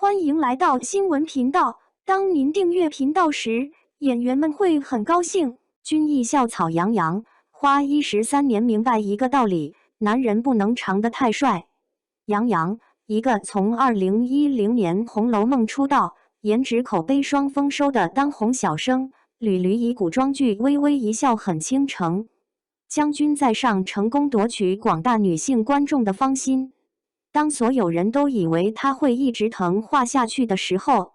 欢迎来到新闻频道。当您订阅频道时，演员们会很高兴。军艺校草杨洋，花13年明白一个道理：男人不能长得太帅。杨洋，一个从2010年《红楼梦》出道，颜值口碑双丰收的当红小生，屡屡以古装剧《微微一笑很倾城》《将军在上》成功夺取广大女性观众的芳心。当所有人都以为他会一直藤画下去的时候，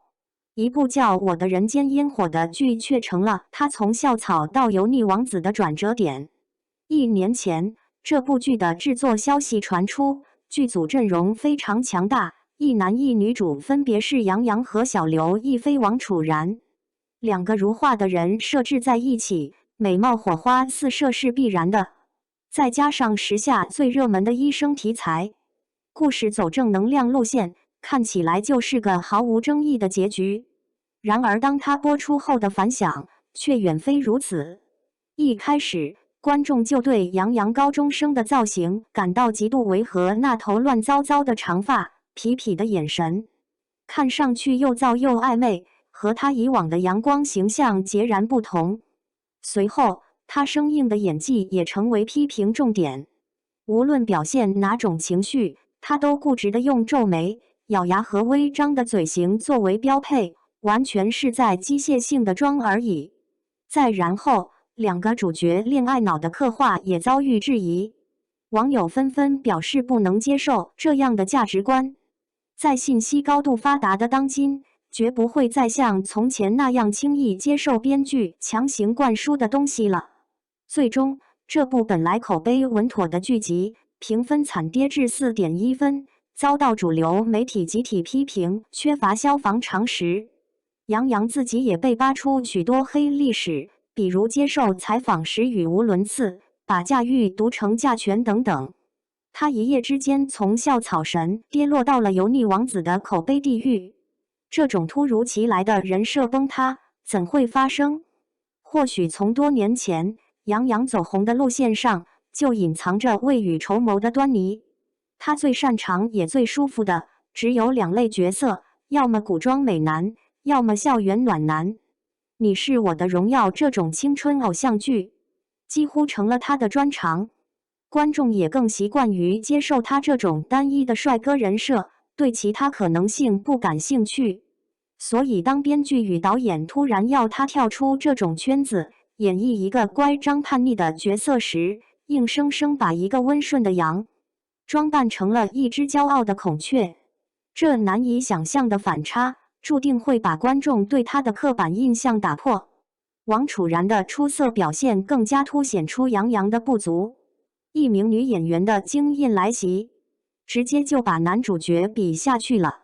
一部叫《我的人间烟火》的剧却成了他从校草到油腻王子的转折点。1年前，这部剧的制作消息传出，剧组阵容非常强大，一男一女主分别是杨洋和小刘亦菲、王楚然，两个如画的人设置在一起，美貌火花四射是必然的。再加上时下最热门的医生题材，故事走正能量路线，看起来就是个毫无争议的结局。然而当它播出后的反响却远非如此。一开始，观众就对杨洋高中生的造型感到极度违和，那头乱糟糟的长发，痞痞的眼神，看上去又燥又暧昧，和他以往的阳光形象截然不同。随后，他生硬的演技也成为批评重点。无论表现哪种情绪，他都固执地用皱眉、咬牙和微张的嘴型作为标配，完全是在机械性的装而已。再然后，两个主角恋爱脑的刻画也遭遇质疑，网友纷纷表示不能接受这样的价值观。在信息高度发达的当今，绝不会再像从前那样轻易接受编剧强行灌输的东西了。最终，这部本来口碑稳妥的剧集，评分惨跌至4.1分，遭到主流媒体集体批评缺乏消防常识。杨洋自己也被扒出许多黑历史，比如接受采访时语无伦次，把驾驭读成驾权等等。他一夜之间从校草神跌落到了油腻王子的口碑地狱。这种突如其来的人设崩塌怎会发生？或许从多年前杨洋走红的路线上就隐藏着未雨绸缪的端倪。他最擅长也最舒服的只有2类角色，要么古装美男，要么校园暖男。你是我的荣耀这种青春偶像剧几乎成了他的专长，观众也更习惯于接受他这种单一的帅哥人设，对其他可能性不感兴趣。所以当编剧与导演突然要他跳出这种圈子，演绎一个乖张叛逆的角色时，硬生生把一个温顺的羊装扮成了一只骄傲的孔雀。这难以想象的反差，注定会把观众对他的刻板印象打破。王楚然的出色表现更加凸显出杨洋的不足。一名女演员的惊艳来袭，直接就把男主角比下去了。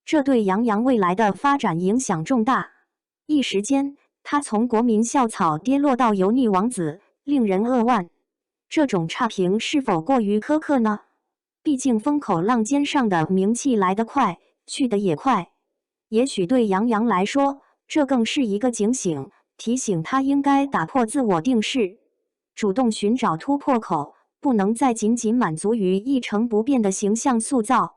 这对杨洋未来的发展影响重大。一时间，他从国民校草跌落到油腻王子，令人扼腕。这种差评是否过于苛刻呢？毕竟风口浪尖上的名气来得快，去得也快。也许对杨洋来说，这更是一个警醒，提醒他应该打破自我定势，主动寻找突破口，不能再仅仅满足于一成不变的形象塑造。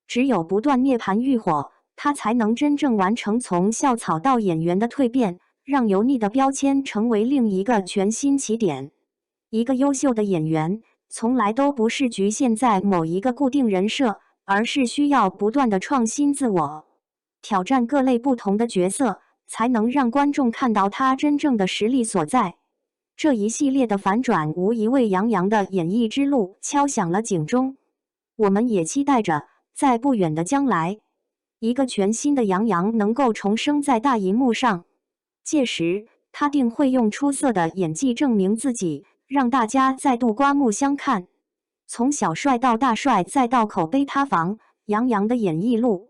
只有不断涅槃浴火，他才能真正完成从校草到演员的蜕变，让油腻的标签成为另一个全新起点。一个优秀的演员从来都不是局限在某一个固定人设，而是需要不断的创新自我，挑战各类不同的角色，才能让观众看到他真正的实力所在。这一系列的反转无疑为杨洋的演艺之路敲响了警钟。我们也期待着在不远的将来，一个全新的杨洋能够重生在大荧幕上。届时，他定会用出色的演技证明自己，让大家再度刮目相看。从小帅到大帅，再到口碑塌房，杨洋的演艺路。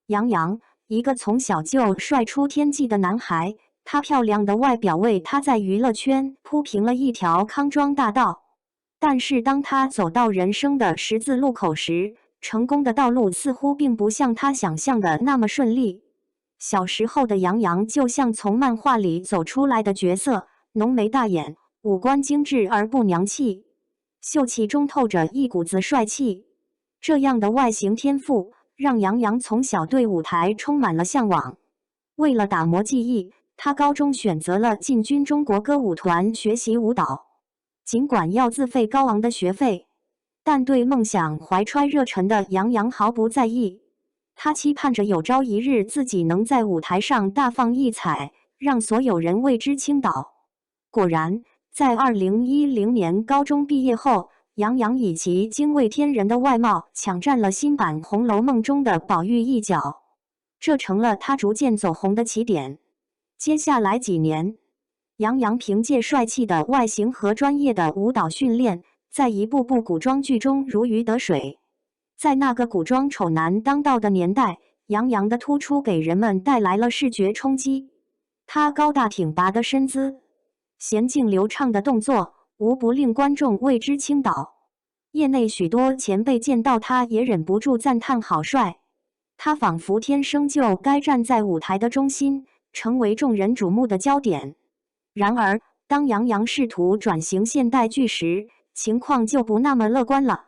杨洋，一个从小就帅出天际的男孩，他漂亮的外表为他在娱乐圈铺平了一条康庄大道。但是当他走到人生的十字路口时，成功的道路似乎并不像他想象的那么顺利。小时候的杨洋就像从漫画里走出来的角色，浓眉大眼，五官精致而不娘气，秀气中透着一股子帅气。这样的外形天赋，让杨洋从小对舞台充满了向往。为了打磨技艺，他高中选择了进军中国歌舞团学习舞蹈。尽管要自费高昂的学费，但对梦想怀揣热忱的杨洋毫不在意。他期盼着有朝一日自己能在舞台上大放异彩，让所有人为之倾倒。果然，在2010年高中毕业后，杨洋以其惊为天人的外貌抢占了新版《红楼梦》中的宝玉一角，这成了他逐渐走红的起点。接下来几年，杨洋凭借帅气的外形和专业的舞蹈训练，在一部部古装剧中如鱼得水。在那个古装丑男当道的年代，杨洋的突出给人们带来了视觉冲击。他高大挺拔的身姿，娴静流畅的动作，无不令观众为之倾倒。业内许多前辈见到他也忍不住赞叹好帅。他仿佛天生就该站在舞台的中心，成为众人瞩目的焦点。然而，当杨洋试图转型现代剧时，情况就不那么乐观了。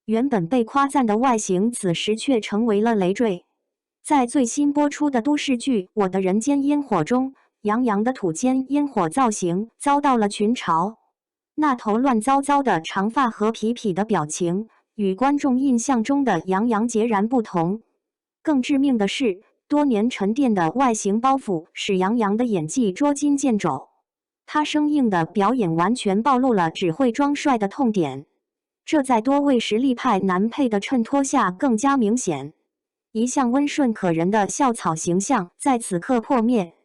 原本被夸赞的外形，此时却成为了累赘。在最新播出的都市剧《我的人间烟火》中，杨洋的土间烟火造型遭到了群嘲。那头乱糟糟的长发和痞痞的表情，与观众印象中的杨洋截然不同。更致命的是，多年沉淀的外形包袱使杨洋的演技捉襟见肘。他生硬的表演完全暴露了只会装帅的痛点，这在多位实力派男配的衬托下更加明显。一向温顺可人的校草形象在此刻破灭，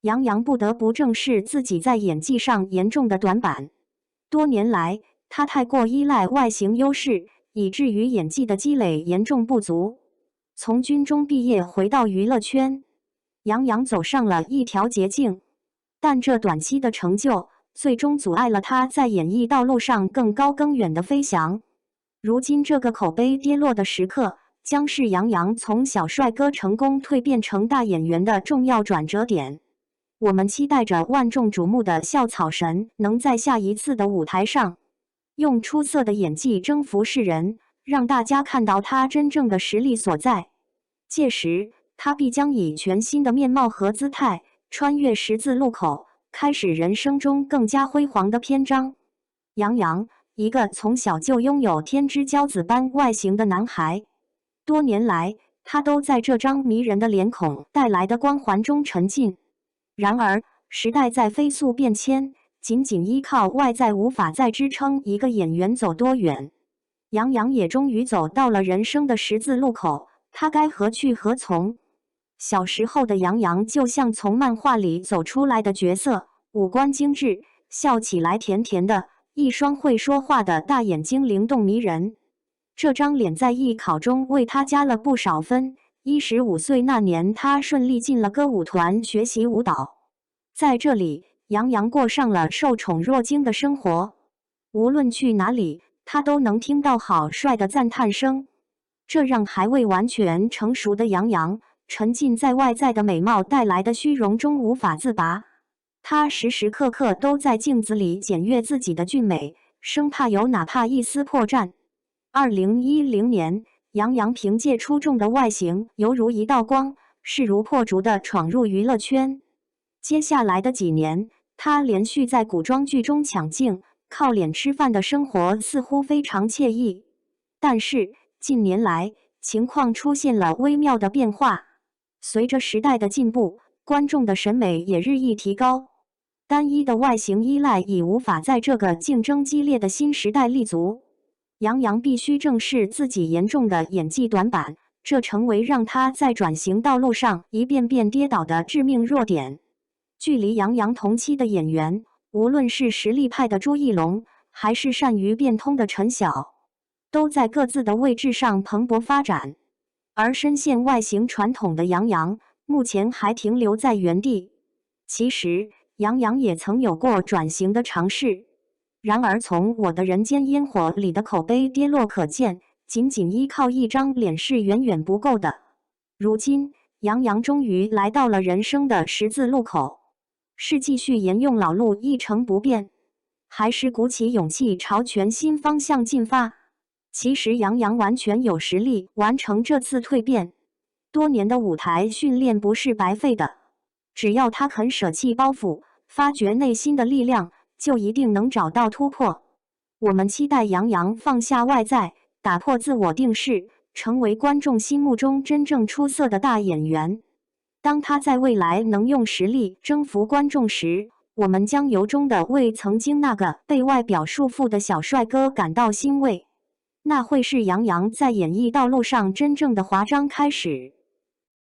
杨洋不得不正视自己在演技上严重的短板。多年来，他太过依赖外形优势，以至于演技的积累严重不足。从军中毕业回到娱乐圈，杨洋走上了一条捷径，但这短期的成就最终阻碍了他在演艺道路上更高更远的飞翔。如今这个口碑跌落的时刻，将是杨洋从小帅哥成功蜕变成大演员的重要转折点。我们期待着万众瞩目的校草神能在下一次的舞台上，用出色的演技征服世人，让大家看到他真正的实力所在。届时，他必将以全新的面貌和姿态，穿越十字路口，开始人生中更加辉煌的篇章。杨洋，一个从小就拥有天之骄子般外形的男孩，多年来，他都在这张迷人的脸孔带来的光环中沉浸。然而，时代在飞速变迁，仅仅依靠外在无法再支撑一个演员走多远。杨洋也终于走到了人生的十字路口，他该何去何从？小时候的杨洋就像从漫画里走出来的角色，五官精致，笑起来甜甜的，一双会说话的大眼睛灵动迷人。这张脸在艺考中为他加了不少分。15岁那年，他顺利进了歌舞团学习舞蹈。在这里，杨洋过上了受宠若惊的生活。无论去哪里，他都能听到好帅的赞叹声。这让还未完全成熟的杨洋沉浸在外在的美貌带来的虚荣中无法自拔。他时时刻刻都在镜子里检阅自己的俊美，生怕有哪怕一丝破绽。2010年，杨洋凭借出众的外形，犹如一道光，势如破竹地闯入娱乐圈。接下来的几年，他连续在古装剧中抢镜，靠脸吃饭的生活似乎非常惬意。但是近年来，情况出现了微妙的变化。随着时代的进步，观众的审美也日益提高。单一的外形依赖已无法在这个竞争激烈的新时代立足。杨洋必须正视自己严重的演技短板，这成为让他在转型道路上一遍遍跌倒的致命弱点。距离杨洋同期的演员，无论是实力派的朱一龙，还是善于变通的陈晓，都在各自的位置上蓬勃发展。而深陷外形传统的杨洋，目前还停留在原地。其实，杨洋也曾有过转型的尝试。然而从《我的人间烟火》里的口碑跌落可见，仅仅依靠一张脸是远远不够的。如今，杨洋终于来到了人生的十字路口，是继续沿用老路一成不变，还是鼓起勇气朝全新方向进发？其实杨洋完全有实力完成这次蜕变，多年的舞台训练不是白费的，只要他肯舍弃包袱，发掘内心的力量，就一定能找到突破。我们期待杨洋放下外在，打破自我定势，成为观众心目中真正出色的大演员。当他在未来能用实力征服观众时，我们将由衷地为曾经那个被外表束缚的小帅哥感到欣慰。那会是杨洋在演艺道路上真正的华章开始。